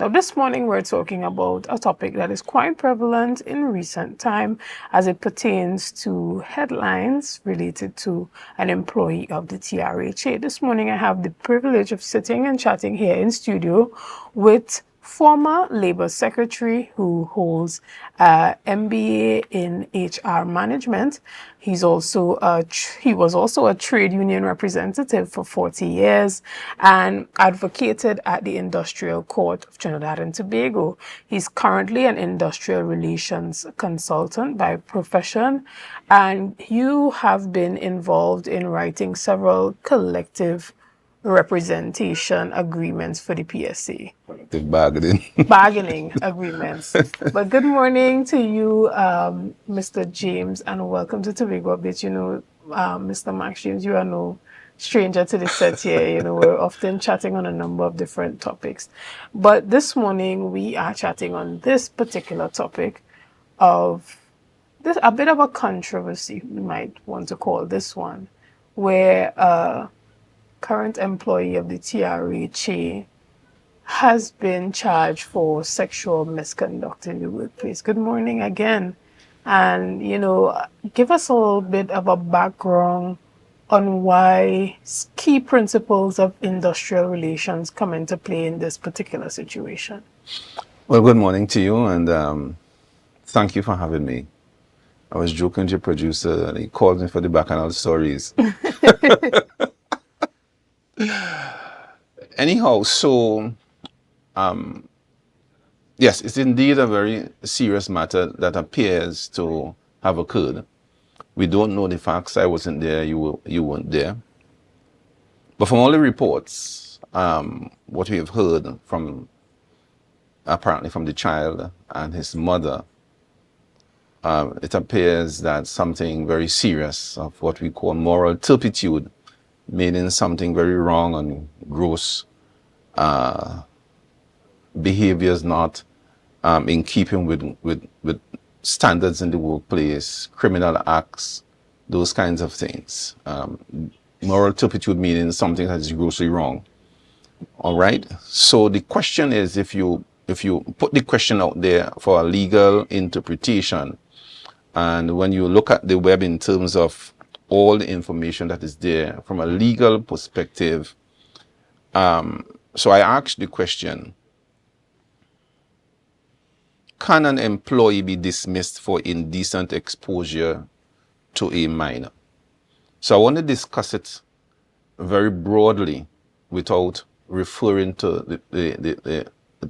Now, this morning we're talking about a topic that is quite prevalent in recent time as it pertains to headlines related to an employee of the TRHA. This morning I have the privilege of sitting and chatting here in studio with former Labour Secretary who holds an MBA in HR management. He was also a trade union representative for 40 years and advocated at the Industrial Court of Trinidad and Tobago. He's currently an industrial relations consultant by profession, and you have been involved in writing several collective representation agreements for the PSA. Bargaining agreements. But good morning to you, Mr. James, and welcome to Tobago Update. Mr. Max James, you are no stranger to the set here. We're often chatting on a number of different topics. But this morning, we are chatting on this particular topic of a bit of a controversy, we might want to call this one, where current employee of the TRHA has been charged for sexual misconduct in the workplace. Good morning again. And, give us a little bit of a background on why key principles of industrial relations come into play in this particular situation. Well, good morning to you, and thank you for having me. I was joking to your producer, and he called me for the bacchanal stories. Anyhow, so yes, it's indeed a very serious matter that appears to have occurred. We don't know the facts. I wasn't there. You weren't there. But from all the reports, what we have heard apparently from the child and his mother, it appears that something very serious of what we call moral turpitude, meaning something very wrong and gross behaviors not in keeping with standards in the workplace, criminal acts, those kinds of things. Moral turpitude meaning something that is grossly wrong. All right. So the question is, if you put the question out there for a legal interpretation, and when you look at the web in terms of all the information that is there from a legal perspective, so I asked the question, can an employee be dismissed for indecent exposure to a minor? So I want to discuss it very broadly without referring to the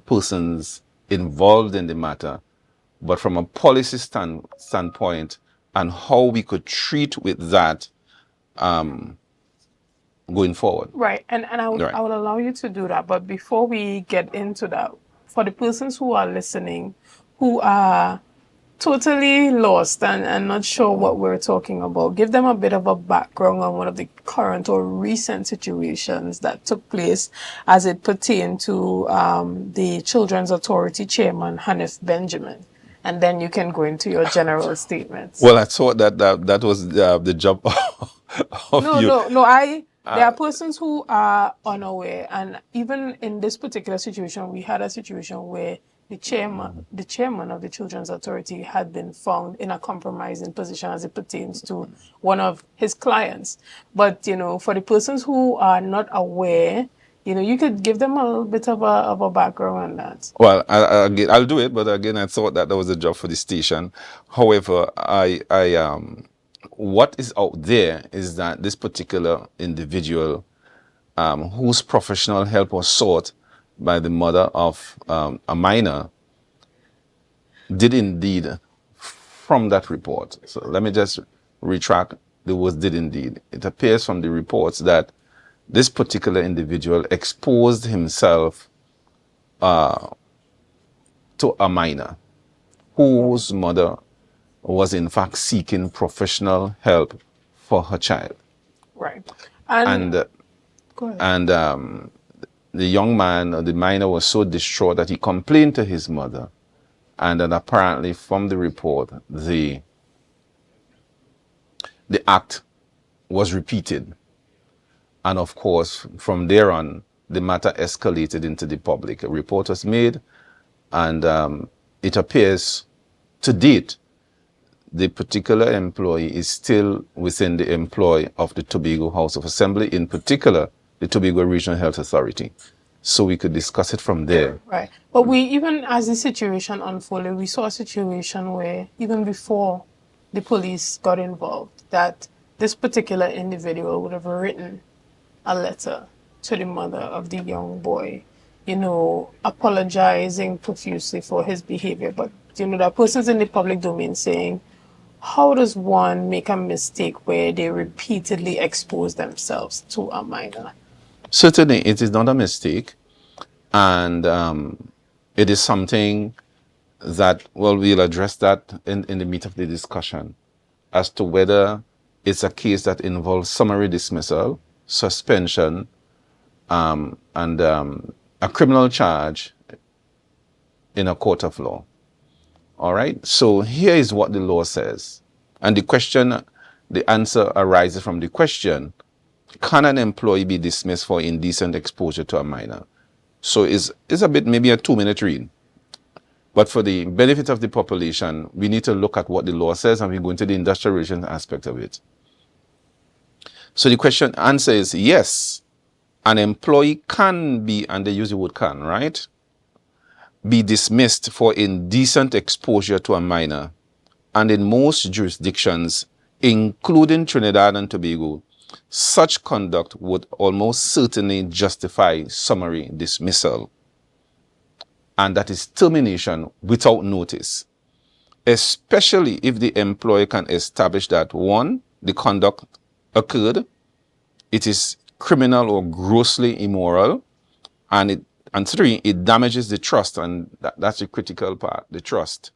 persons involved in the matter, but from a policy standpoint and how we could treat with that going forward. Right, and I would allow you to do that, but before we get into that, for the persons who are listening, who are totally lost and not sure what we're talking about, give them a bit of a background on one of the current or recent situations that took place as it pertained to the Children's Authority Chairman, Hanif Benjamin. And then you can go into your general statements. Well, I thought that was the job of you. No. There are persons who are unaware, and even in this particular situation, we had a situation where the chairman of the Children's Authority had been found in a compromising position as it pertains to one of his clients. But, for the persons who are not aware, you could give them a little bit of a background on that. Well, I'll do it, but again, I thought that was a job for the station. However, what is out there is that this particular individual, whose professional help was sought by the mother of a minor, did indeed, from that report. So let me just retract the words "did indeed." It appears from the reports that this particular individual exposed himself to a minor whose mother was in fact seeking professional help for her child. Right. Go ahead. The young man, or the minor, was so distraught that he complained to his mother, and then apparently from the report, the act was repeated. And of course, from there on, the matter escalated into the public. A report was made, and it appears to date the particular employee is still within the employ of the Tobago House of Assembly, in particular the Tobago Regional Health Authority. So we could discuss it from there. Right. But we, even as the situation unfolded, we saw a situation where even before the police got involved, that this particular individual would have written a letter to the mother of the young boy, you know, apologizing profusely for his behavior. But, you know, that person's in the public domain saying, how does one make a mistake where they repeatedly expose themselves to a minor? Certainly, it is not a mistake. And it is something that, well, we'll address that in the meat of the discussion as to whether it's a case that involves summary dismissal, suspension, and a criminal charge in a court of law. All right. So here is what the law says. And the answer arises from the question, can an employee be dismissed for indecent exposure to a minor? So it's a bit, maybe a 2-minute read. But for the benefit of the population, we need to look at what the law says, and we go into the industrial relations aspect of it. So the answer is yes, an employee can be, and they use the word can, right? Be dismissed for indecent exposure to a minor. And in most jurisdictions, including Trinidad and Tobago, such conduct would almost certainly justify summary dismissal. And that is termination without notice, especially if the employer can establish that, one, the conduct occurred, it is criminal or grossly immoral, and three, it damages the trust, and that's the critical part, the trust,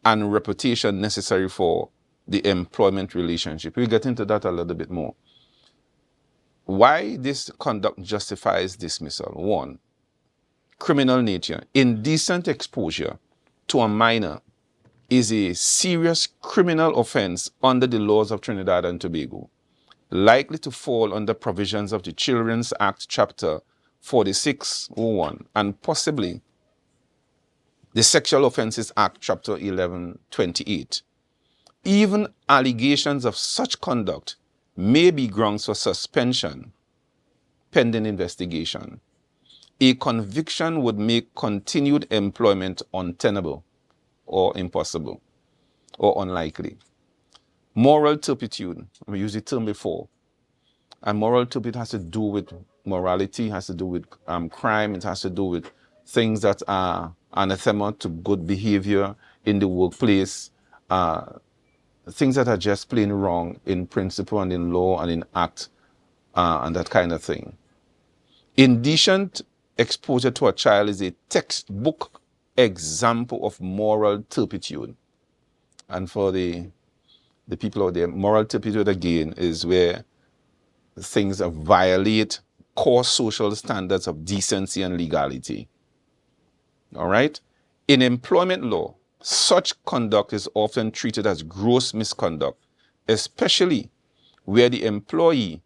and reputation necessary for the employment relationship. We'll get into that a little bit more. Why this conduct justifies dismissal? One, criminal nature. Indecent exposure to a minor is a serious criminal offense under the laws of Trinidad and Tobago, likely to fall under provisions of the Children's Act, Chapter 4601, and possibly the Sexual Offences Act, Chapter 1128. Even allegations of such conduct may be grounds for suspension pending investigation. A conviction would make continued employment untenable or impossible or unlikely. Moral turpitude, we used the term before, and moral turpitude has to do with morality, has to do with crime, it has to do with things that are anathema to good behavior in the workplace, things that are just plain wrong in principle and in law and in act, and that kind of thing. Indecent exposure to a child is a textbook example of moral turpitude. And for the people out there, moral turpitude again is where things violate core social standards of decency and legality. All right? In employment law, such conduct is often treated as gross misconduct, especially where the employee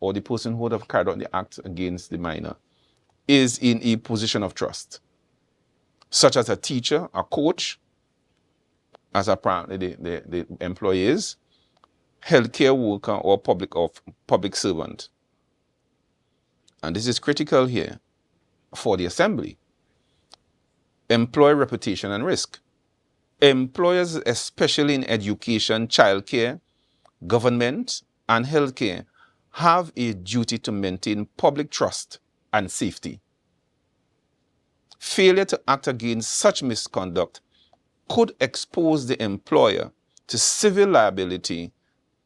or the person who would have carried out the act against the minor is in a position of trust, such as a teacher, a coach, as apparently the employee is, healthcare worker, or public servant. And this is critical here for the assembly. Employer reputation and risk. Employers, especially in education, childcare, government, and healthcare, have a duty to maintain public trust and safety. Failure to act against such misconduct could expose the employer to civil liability,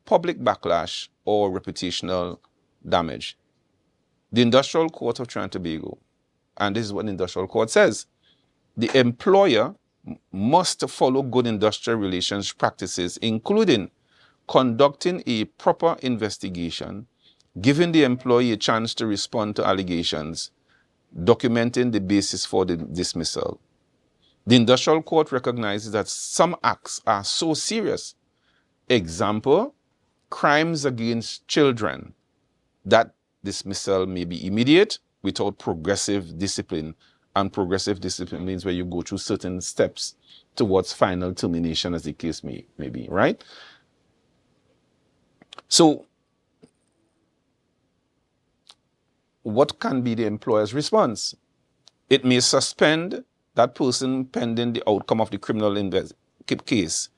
public backlash, or reputational damage. The Industrial Court of Trinidad and Tobago, and this is what the Industrial Court says, the employer must follow good industrial relations practices, including conducting a proper investigation, giving the employee a chance to respond to allegations, documenting the basis for the dismissal. The Industrial Court recognizes that some acts are so serious, example, crimes against children, that dismissal may be immediate without progressive discipline. And progressive discipline means where you go through certain steps towards final termination, as the case may be, right? So what can be the employer's response? It may suspend that person pending the outcome of the criminal case.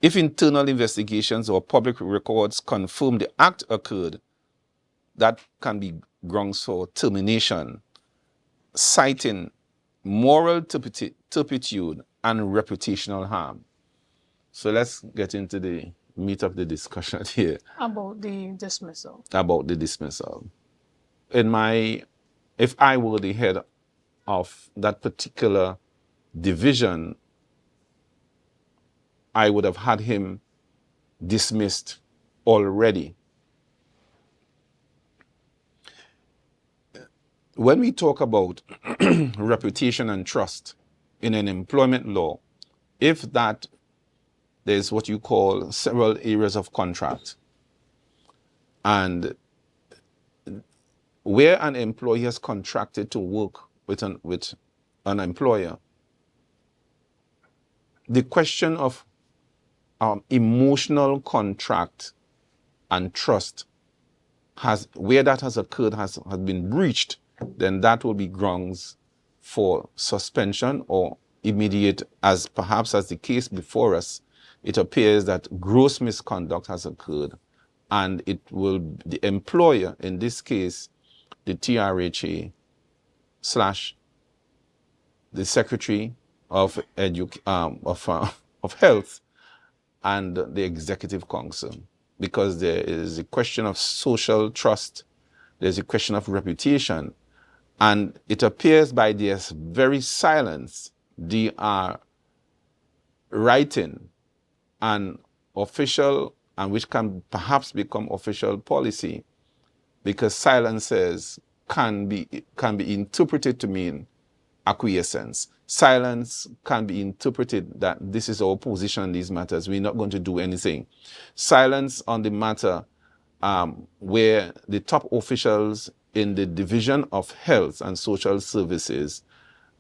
If internal investigations or public records confirm the act occurred, that can be grounds for termination, citing moral turpitude and reputational harm. So let's get into the meat of the discussion here. About the dismissal. About the dismissal. If I were the head of that particular division, I would have had him dismissed already. When we talk about reputation and trust in an employment law, if that there's what you call several areas of contract, and where an employee has contracted to work with an employer, the question of emotional contract and trust where that has occurred has been breached, then that will be grounds for suspension or immediate, as perhaps as the case before us, it appears that gross misconduct has occurred, and it will, the employer, in this case, the TRHA / the Secretary of Health and the Executive Council, because there is a question of social trust, there's a question of reputation, and it appears by their very silence, they are writing an official, and which can perhaps become official policy, because silences can be interpreted to mean acquiescence. Silence can be interpreted that this is our position on these matters, we're not going to do anything. Silence on the matter where the top officials in the Division of Health and Social Services,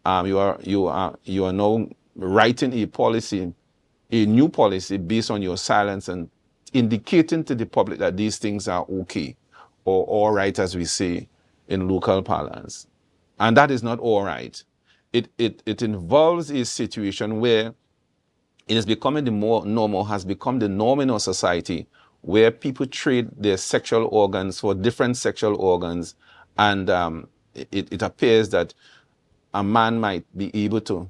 you are now writing a new policy based on your silence and indicating to the public that these things are okay, or all right, as we say in local parlance. And that is not all right. It involves a situation where it is becoming has become the norm in our society, where people trade their sexual organs for different sexual organs, and it appears that a man might be able to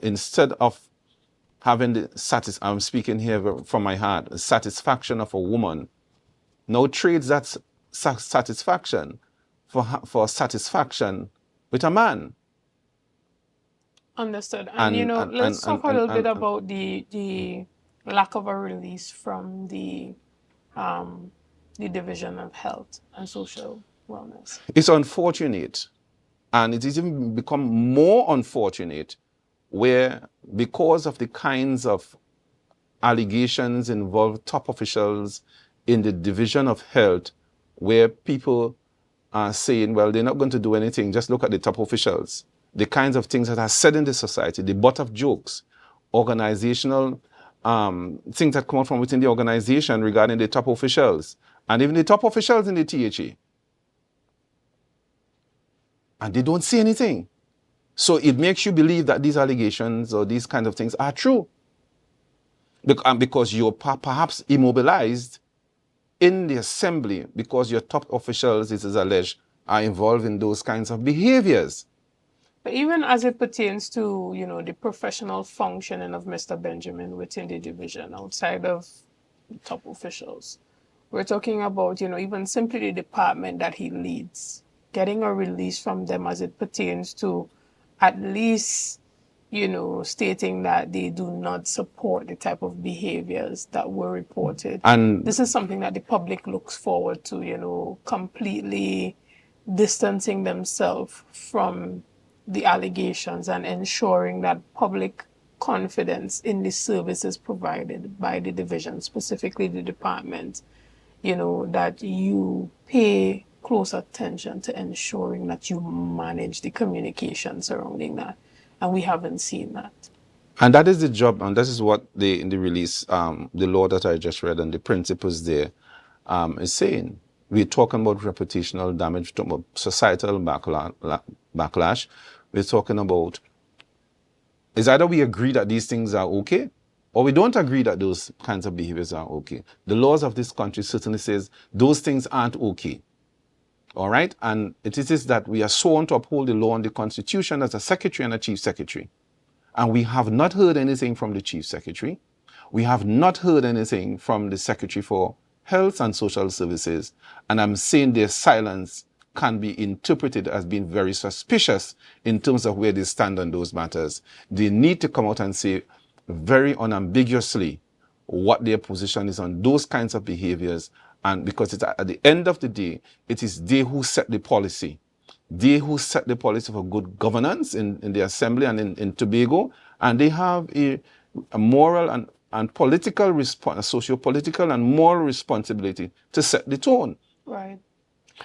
instead of having the I'm speaking here from my heart, the satisfaction of a woman, now trades that satisfaction for satisfaction with a man. Understood. And let's talk a little bit about the lack of a release from the Division of Health and Social Wellness. It's unfortunate, and it has even become more unfortunate where, because of the kinds of allegations involved top officials in the Division of Health, where people are saying, well, they're not going to do anything, just look at the top officials. The kinds of things that are said in the society, the butt of jokes, organizational things that come out from within the organization regarding the top officials, and even the top officials in the THA. And they don't say anything. So it makes you believe that these allegations or these kinds of things are true. Because you're perhaps immobilized in the assembly because your top officials, it is alleged, are involved in those kinds of behaviors. But even as it pertains to, the professional functioning of Mr. Benjamin within the division, outside of top officials, we're talking about, even simply the department that he leads, getting a release from them as it pertains to at least, stating that they do not support the type of behaviors that were reported. And this is something that the public looks forward to, completely distancing themselves from the allegations and ensuring that public confidence in the services provided by the division, specifically the department, that you pay close attention to ensuring that you manage the communication surrounding that. And we haven't seen that. And that is the job, and this is what in the release, the law that I just read and the principles there is saying. We're talking about reputational damage, we're talking about societal backlash. We're talking about, is either we agree that these things are okay, or we don't agree that those kinds of behaviors are okay. The laws of this country certainly says those things aren't okay. All right? And it is that we are sworn to uphold the law and the Constitution as a secretary and a chief secretary. And we have not heard anything from the chief secretary. We have not heard anything from the secretary for Health and Social Services. And I'm saying their silence can be interpreted as being very suspicious in terms of where they stand on those matters. They need to come out and say very unambiguously what their position is on those kinds of behaviors. And because it's at the end of the day, it is they who set the policy. They who set the policy for good governance in the assembly and in Tobago, and they have a moral and political socio-political and moral responsibility to set the tone. Right.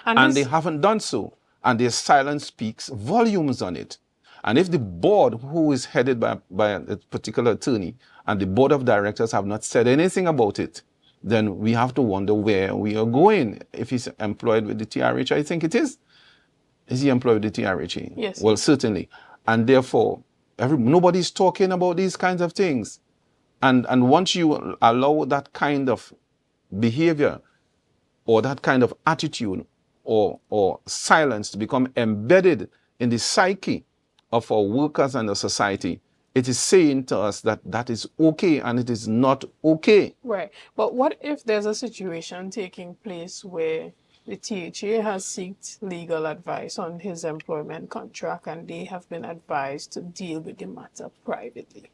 And they haven't done so. And their silence speaks volumes on it. And if the board, who is headed by a particular attorney, and the board of directors have not said anything about it, then we have to wonder where we are going. If he's employed with the TRH, I think it is. Is he employed with the TRH? Yes. Well, certainly. And therefore, nobody's talking about these kinds of things. And once you allow that kind of behavior or that kind of attitude or silence to become embedded in the psyche of our workers and the society, it is saying to us that that is okay and it is not okay. Right. But what if there's a situation taking place where the THA has sought legal advice on his employment contract and they have been advised to deal with the matter privately?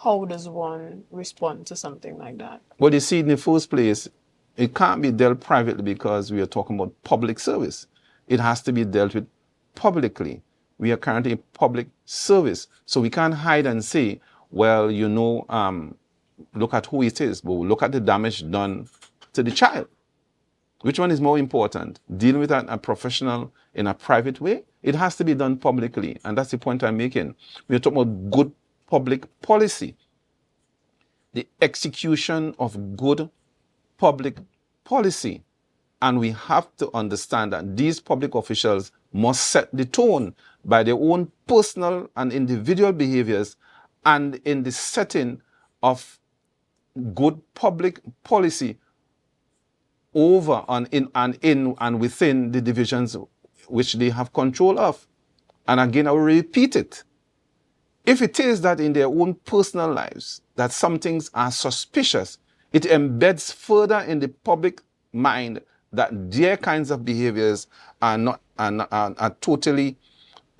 How does one respond to something like that? Well, you see, in the first place, it can't be dealt privately because we are talking about public service. It has to be dealt with publicly. We are currently a public service. So we can't hide and say, well, look at who it is, but look at the damage done to the child. Which one is more important? Dealing with a professional in a private way? It has to be done publicly. And that's the point I'm making. We're talking about good public policy. The execution of good public policy. And we have to understand that these public officials must set the tone by their own personal and individual behaviors and in the setting of good public policy over and within the divisions which they have control of. And again, I will repeat it. If it is that in their own personal lives that some things are suspicious, it embeds further in the public mind that their kinds of behaviors are totally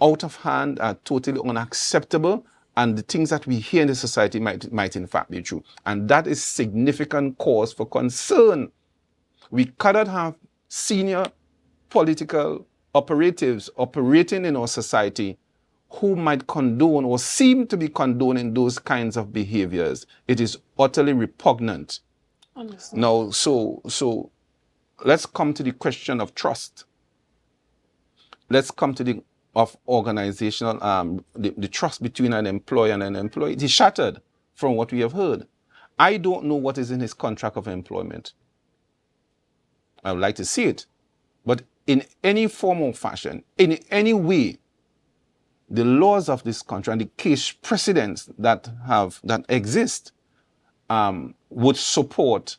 out of hand, are totally unacceptable, and the things that we hear in the society might in fact be true. And that is significant cause for concern. We cannot have senior political operatives operating in our society who might condone or seem to be condoning those kinds of behaviors. It is utterly repugnant. Understand. Now, so let's come to the question of trust. Let's come to the organizational, the trust between an employer and an employee. It is shattered from what we have heard. I don't know what is in his contract of employment. I would like to see it. But in any form or fashion, in any way, the laws of this country and the case precedents that exist would support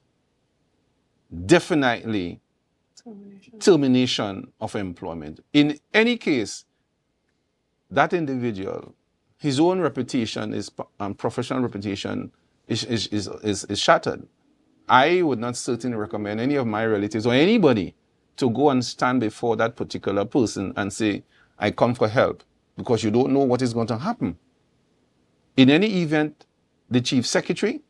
definitely termination of employment. In any case, that individual, his own reputation, his professional reputation is shattered. I would not certainly recommend any of my relatives or anybody to go and stand before that particular person and say, I come for help, because you don't know what is going to happen. In any event, the chief secretary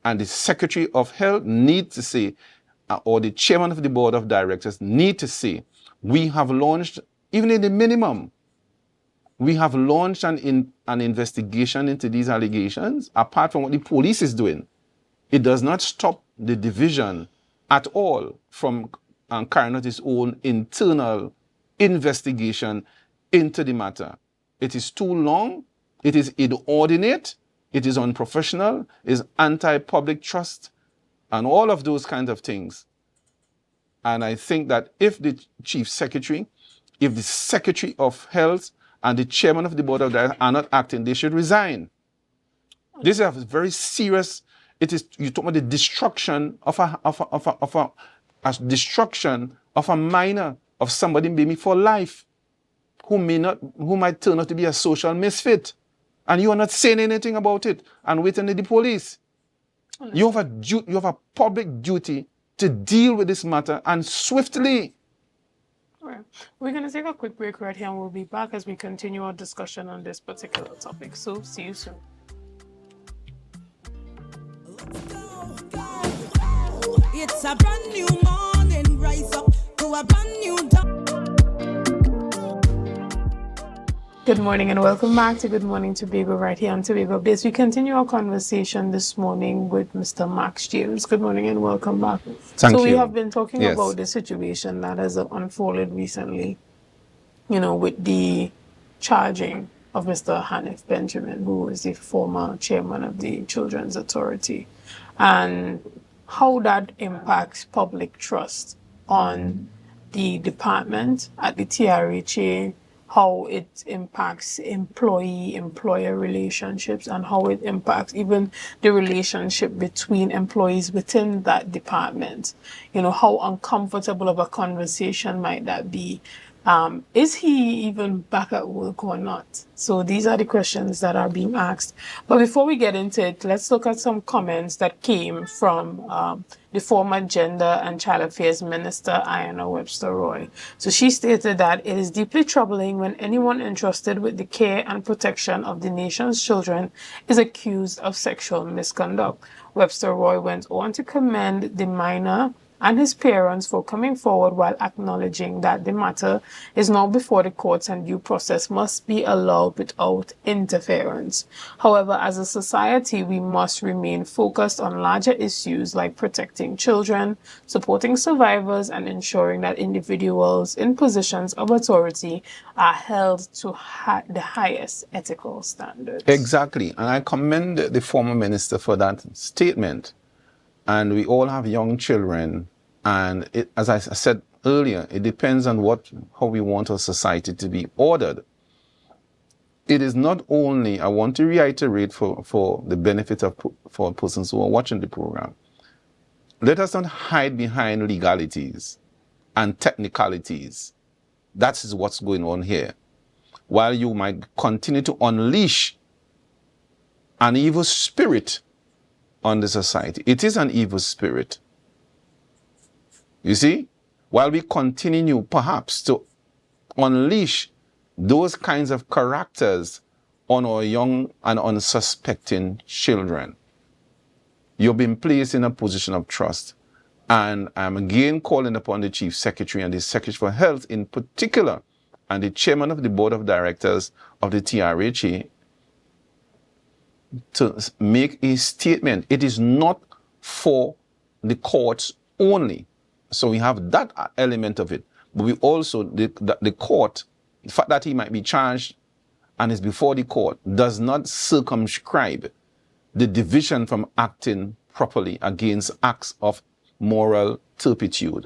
and the secretary of health need to say, or the chairman of the board of directors need to say, we have launched, even in the minimum, we have launched an investigation into these allegations, apart from what the police is doing. It does not stop the division at all from carrying out its own internal investigation into the matter. It is too long, it is inordinate, it is unprofessional, it is anti-public trust, and all of those kinds of things. And I think that if the Chief Secretary, if the Secretary of Health and the Chairman of the Board of Directors are not acting, they should resign. This is a very serious, you talk about the destruction of a destruction of a minor, of somebody maybe for life, who might turn out to be a social misfit. And you are not saying anything about it and waiting on the police. You have a public duty to deal with this matter, and swiftly. All right. We're going to take a quick break right here, and we'll be back as we continue our discussion on this particular topic. So see you soon. It's a brand new morning, rise up to a brand new dawn. Good morning and welcome back to Good Morning Tobago right here on Tobago Base. We continue our conversation this morning with Mr. Max James. Good morning and welcome back. Thank you. So we have been talking Yes. about the situation that has unfolded recently, with the charging of Mr. Hanif Benjamin, who is the former chairman of the Children's Authority, and how that impacts public trust on the department at the TRHA, how it impacts employee-employer relationships, and how it impacts even the relationship between employees within that department. How uncomfortable of a conversation might that be? Is he even back at work or not? So these are the questions that are being asked. But before we get into it, let's look at some comments that came from the former Gender and Child Affairs Minister, Ayanna Webster Roy. So she stated that it is deeply troubling when anyone entrusted with the care and protection of the nation's children is accused of sexual misconduct. Webster Roy went on to commend the minor and his parents for coming forward while acknowledging that the matter is now before the courts and due process must be allowed without interference. However, as a society, we must remain focused on larger issues like protecting children, supporting survivors, and ensuring that individuals in positions of authority are held to the highest ethical standards. Exactly. And I commend the former minister for that statement. And we all have young children, and as I said earlier, it depends on how we want our society to be ordered. It is not only, I want to reiterate for the benefit of for persons who are watching the program, let us not hide behind legalities and technicalities. That is what's going on here. While you might continue to unleash an evil spirit on the society. It is an evil spirit. You see? While we continue perhaps to unleash those kinds of characters on our young and unsuspecting children. You've been placed in a position of trust. And I'm again calling upon the Chief Secretary and the Secretary for Health in particular, and the Chairman of the Board of Directors of the TRHA, to make a statement. It is not for the courts only. So we have that element of it. But we also, the court, the fact that he might be charged and is before the court, does not circumscribe the division from acting properly against acts of moral turpitude.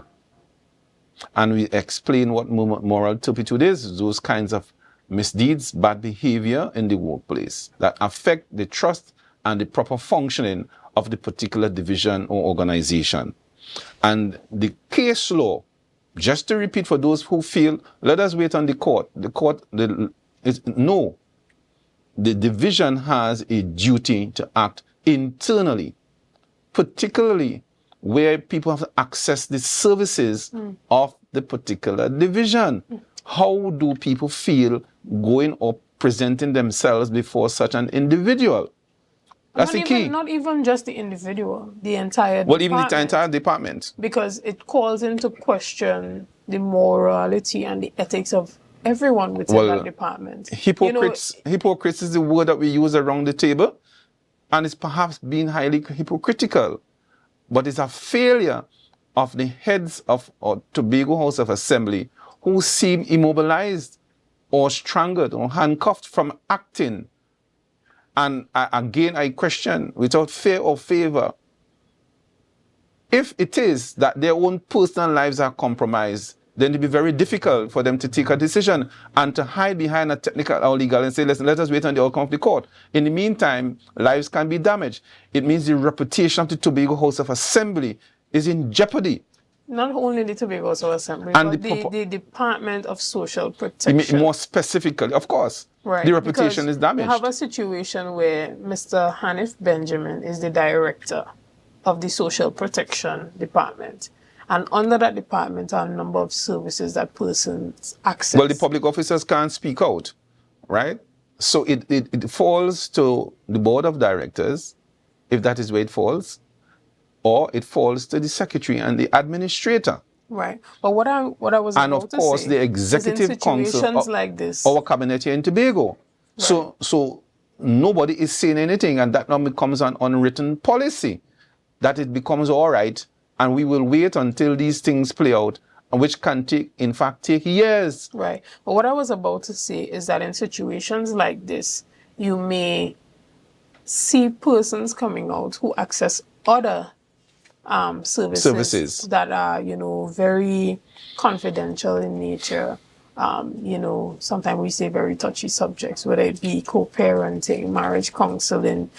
And we explain what moral turpitude is, those kinds of misdeeds, bad behavior in the workplace that affect the trust and the proper functioning of the particular division or organization. And the case law, just to repeat for those who feel, let us wait on the court. No. The division has a duty to act internally, particularly where people have to access the services of the particular division. How do people feel going or presenting themselves before such an individual? That's the key. Not even just the individual, the entire department. Even the entire department. Because it calls into question the morality and the ethics of everyone within that department. Hypocrites is the word that we use around the table, and it's perhaps being highly hypocritical. But it's a failure of the heads of Tobago House of Assembly who seem immobilized or strangled or handcuffed from acting. And again, I question, without fear or favor, if it is that their own personal lives are compromised, then it'll be very difficult for them to take a decision and to hide behind a technical or legal and say, listen, let us wait on the outcome of the court. In the meantime, lives can be damaged. It means the reputation of the Tobago House of Assembly is in jeopardy. Not only the Tobago House of Assembly, And but the Department of Social Protection. More specifically, of course, right, the reputation is damaged. You have a situation where Mr. Hanif Benjamin is the director of the Social Protection Department. And under that department are a number of services that persons access. Well, the public officers can't speak out, right? So it falls to the board of directors, if that is where it falls, or it falls to the secretary and the administrator. Right. But what I was and about of course to say the executive is in council situations like this, our cabinet here in Tobago. Right. So nobody is saying anything, and that now becomes an unwritten policy that it becomes all right, and we will wait until these things play out, which can take years. Right. But what I was about to say is that in situations like this, you may see persons coming out who access other services that are, very confidential in nature. Sometimes we say very touchy subjects, whether it be co-parenting, marriage counseling,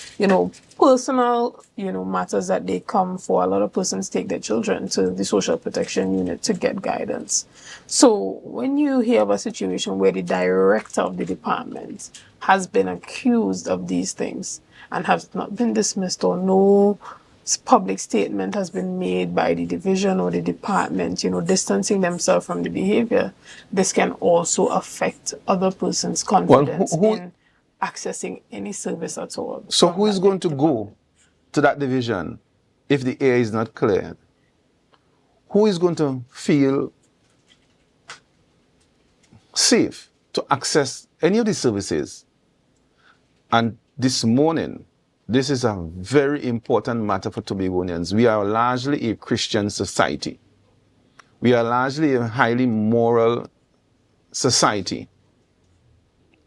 personal, matters that they come for. A lot of persons take their children to the social protection unit to get guidance. So when you hear of a situation where the director of the department has been accused of these things and has not been dismissed, or no public statement has been made by the division or the department, distancing themselves from the behavior, this can also affect other persons' confidence in accessing any service at all. So who is going to go to that division if the air is not cleared? Who is going to feel safe to access any of these services? And this morning, this is a very important matter for Tobagonians. We are largely a Christian society. We are largely a highly moral society.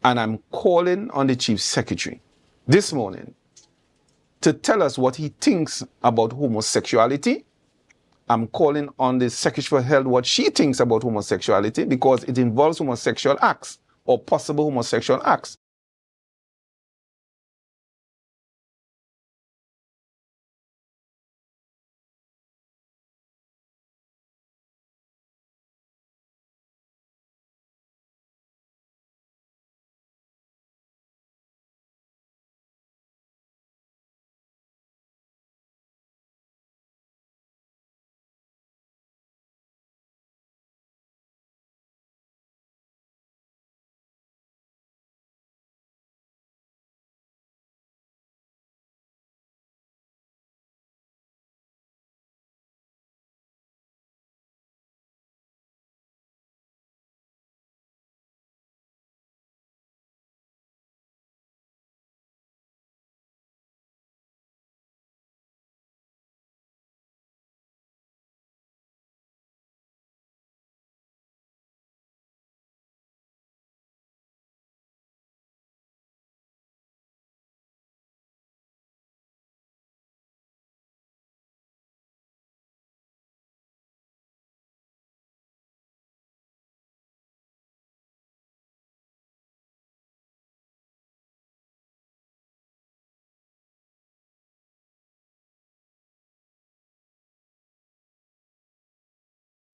And I'm calling on the Chief Secretary this morning to tell us what he thinks about homosexuality. I'm calling on the Secretary for Health what she thinks about homosexuality, because it involves homosexual acts or possible homosexual acts.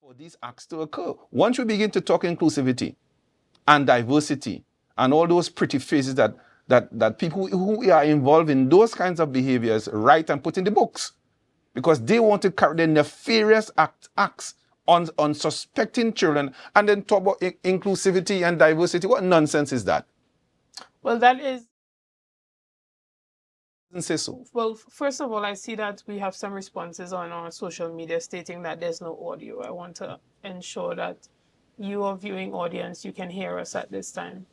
For these acts to occur. Once we begin to talk inclusivity and diversity and all those pretty faces that people who are involved in those kinds of behaviors write and put in the books, because they want to carry their nefarious acts on suspecting children and then talk about inclusivity and diversity. What nonsense is that? Well, that is... Say so. Well, first of all, I see that we have some responses on our social media stating that there's no audio. I want to ensure that you, our viewing audience, you can hear us at this time.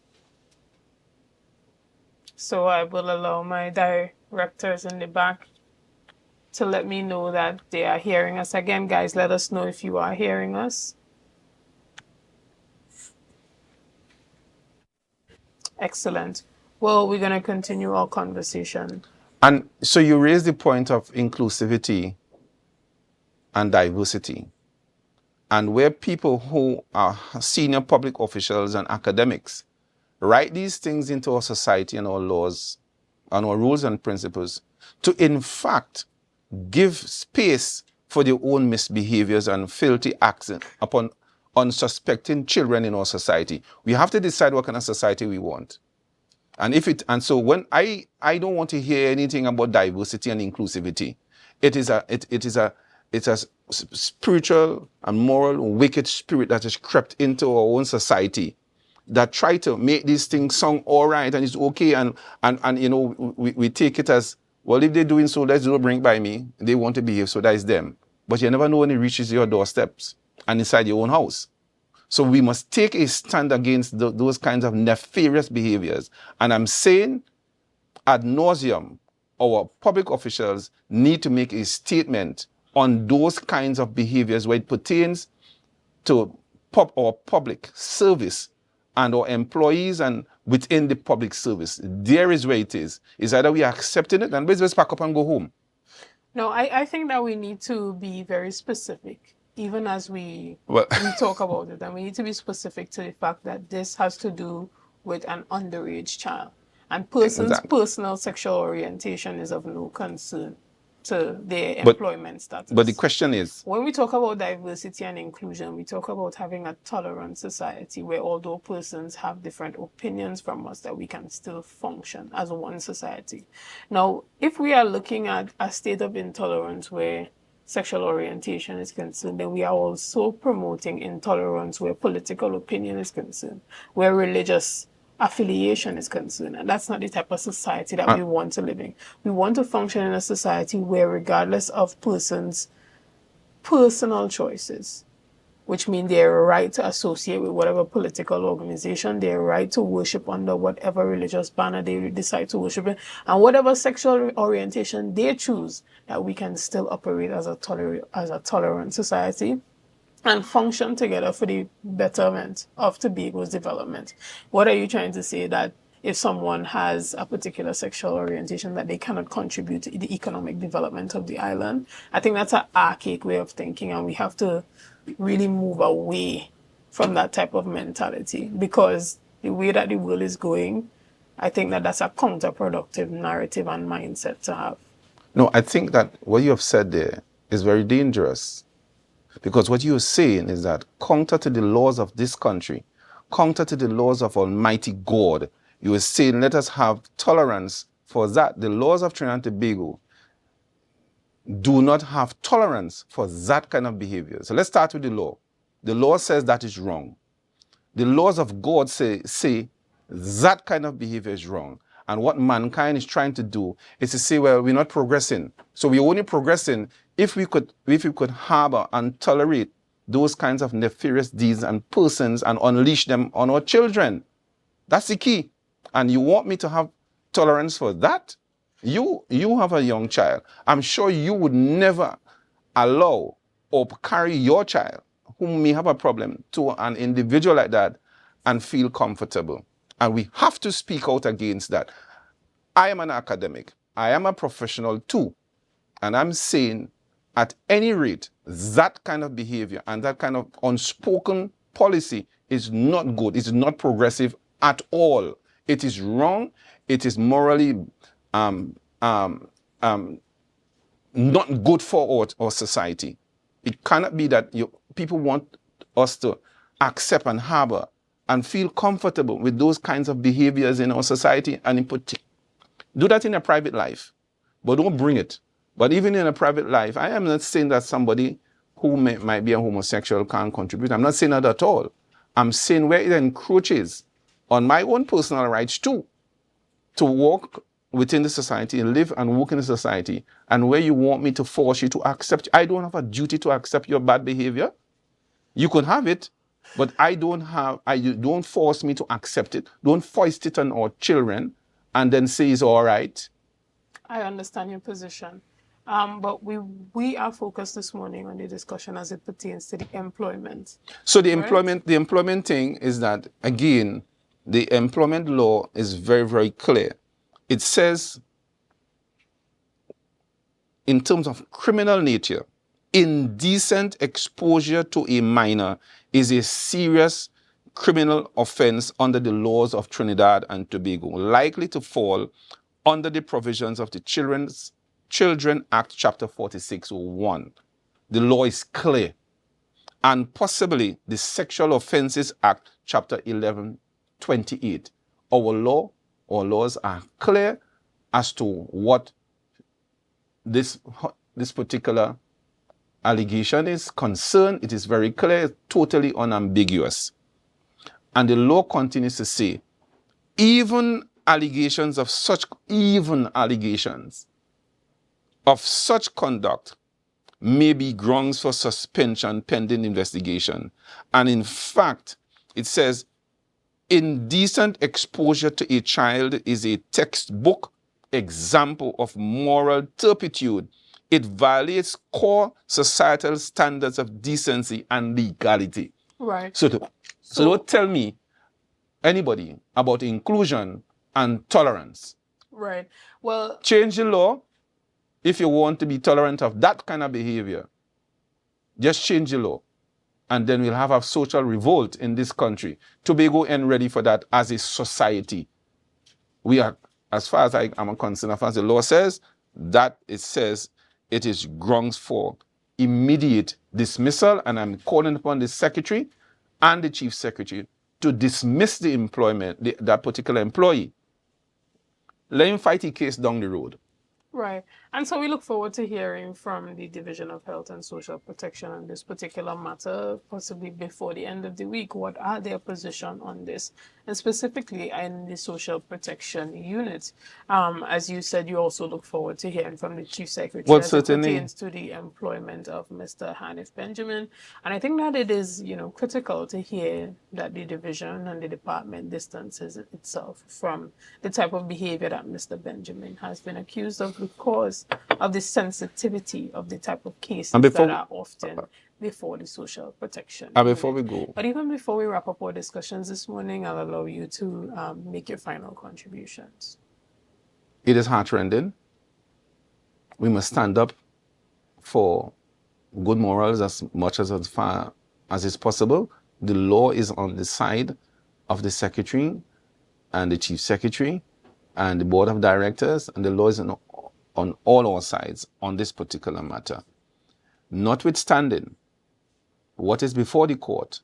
So I will allow my directors in the back to let me know that they are hearing us. Again, guys, let us know if you are hearing us. Excellent. Well, we're going to continue our conversation. And so you raise the point of inclusivity and diversity. And where people who are senior public officials and academics write these things into our society and our laws and our rules and principles to, in fact, give space for their own misbehaviors and filthy acts upon unsuspecting children in our society. We have to decide what kind of society we want. And so when I don't want to hear anything about diversity and inclusivity. It's a spiritual and moral wicked spirit that has crept into our own society that try to make these things sound all right and it's okay and you know we take it as, well, if they're doing so, let's don't bring by me. They want to behave, so that is them. But you never know when it reaches your doorsteps and inside your own house. So we must take a stand against those kinds of nefarious behaviors. And I'm saying ad nauseum, our public officials need to make a statement on those kinds of behaviors where it pertains to our public service and our employees and within the public service. There is where it is. It's either we are accepting it and let's just pack up and go home. No, I think that we need to be very specific, even as we talk about it. And we need to be specific to the fact that this has to do with an underage child. And person's personal sexual orientation is of no concern to their employment status. But the question is, when we talk about diversity and inclusion, we talk about having a tolerant society where although persons have different opinions from us, that we can still function as one society. Now, if we are looking at a state of intolerance where sexual orientation is concerned, then we are also promoting intolerance where political opinion is concerned, where religious affiliation is concerned. And that's not the type of society that we want to live in. We want to function in a society where, regardless of persons' personal choices, which mean their right to associate with whatever political organization, their right to worship under whatever religious banner they decide to worship in, and whatever sexual orientation they choose, that we can still operate as a tolerant society and function together for the betterment of Tobago's development. What are you trying to say? That if someone has a particular sexual orientation, that they cannot contribute to the economic development of the island? I think that's an archaic way of thinking, and we have to really move away from that type of mentality, because the way that the world is going, I think that that's a counterproductive narrative and mindset to have. No, I think that what you have said there is very dangerous. Because what you're saying is that, counter to the laws of this country, counter to the laws of Almighty God, you are saying let us have tolerance for that. The laws of Trinidad and Tobago do not have tolerance for that kind of behavior. So let's start with the law. The law says that is wrong. The laws of God say that kind of behavior is wrong. And what mankind is trying to do is to say, well, we're not progressing. So we're only progressing if we could harbor and tolerate those kinds of nefarious deeds and persons and unleash them on our children. That's the key. And you want me to have tolerance for that? You have a young child. I'm sure you would never allow or carry your child who may have a problem to an individual like that and feel comfortable. And we have to speak out against that. I am an academic. I am a professional too. And I'm saying, at any rate, that kind of behavior and that kind of unspoken policy is not good. It's not progressive at all. It is wrong. It is morally not good for our society. It cannot be that people want us to accept and harbor and feel comfortable with those kinds of behaviors in our society, and in particular, do that in a private life, but don't bring it. But even in a private life, I am not saying that somebody who might be a homosexual can't contribute. I'm not saying that at all. I'm saying where it encroaches on my own personal rights too, to walk within the society and live and work in the society, and where you want me to force you to accept. I don't have a duty to accept your bad behavior. You could have it, but you don't force me to accept it. Don't foist it on our children and then say it's all right. I understand your position. But we are focused this morning on the discussion as it pertains to the employment. So the employment thing is that, again, the employment law is very, very clear. It says, in terms of criminal nature, indecent exposure to a minor is a serious criminal offense under the laws of Trinidad and Tobago, likely to fall under the provisions of the Children Act, Chapter 4601. The law is clear. And possibly the Sexual Offences Act, Chapter 1128. Our laws are clear as to what this particular allegation is concerned. It is very clear, totally unambiguous. And the law continues to say, even allegations of such conduct may be grounds for suspension pending investigation. And in fact, it says, indecent exposure to a child is a textbook example of moral turpitude. It violates core societal standards of decency and legality. Right. So don't tell me anybody about inclusion and tolerance. Right. Well, change the law if you want to be tolerant of that kind of behavior. Just change the law. And then we'll have a social revolt in this country. Tobago ain't ready for that as a society. We are, as far as I am concerned, as far as the law says, that it says it is grounds for immediate dismissal, and I'm calling upon the secretary and the chief secretary to dismiss the that particular employee. Let him fight a case down the road. Right. And so we look forward to hearing from the Division of Health and Social Protection on this particular matter, possibly before the end of the week. What are their position on this? And specifically in the Social Protection Unit. As you said, you also look forward to hearing from the Chief Secretary as it pertains to the employment of Mr. Hanif Benjamin. And I think that it is, critical to hear that the division and the department distances itself from the type of behavior that Mr. Benjamin has been accused of, because of the sensitivity of the type of cases that are often before the Social Protection Unit. Before we go. But even before we wrap up our discussions this morning, I'll allow you to make your final contributions. It is heartrending. We must stand up for good morals as much as far as is possible. The law is on the side of the secretary and the chief secretary and the board of directors, and the law is on all our sides on this particular matter. Notwithstanding what is before the court,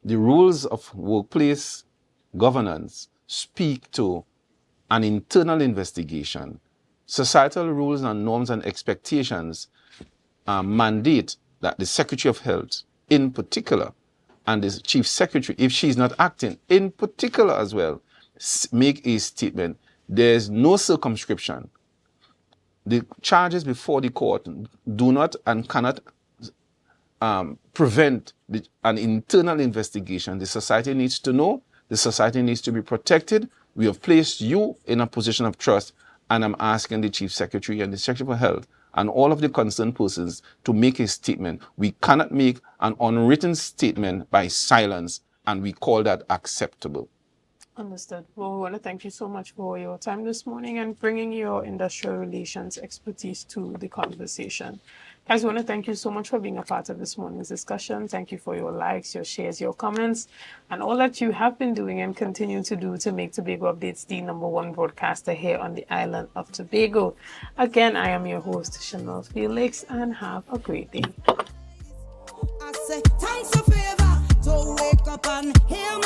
the rules of workplace governance speak to an internal investigation. Societal rules and norms and expectations mandate that the Secretary of Health, in particular, and the Chief Secretary, if she's not acting, in particular as well, make a statement. There's no circumscription. The charges before the court do not and cannot prevent an internal investigation. The society needs to know. The society needs to be protected. We have placed you in a position of trust, and I'm asking the Chief Secretary and the Secretary for Health and all of the concerned persons to make a statement. We cannot make an unwritten statement by silence, and we call that acceptable. Understood. Well, we want to thank you so much for your time this morning and bringing your industrial relations expertise to the conversation. Guys, we want to thank you so much for being a part of this morning's discussion. Thank you for your likes, your shares, your comments, and all that you have been doing and continue to do to make Tobago Updates the #1 broadcaster here on the island of Tobago. Again, I am your host, Shenell Felix, and have a great day. I say, thanks a favor to wake up and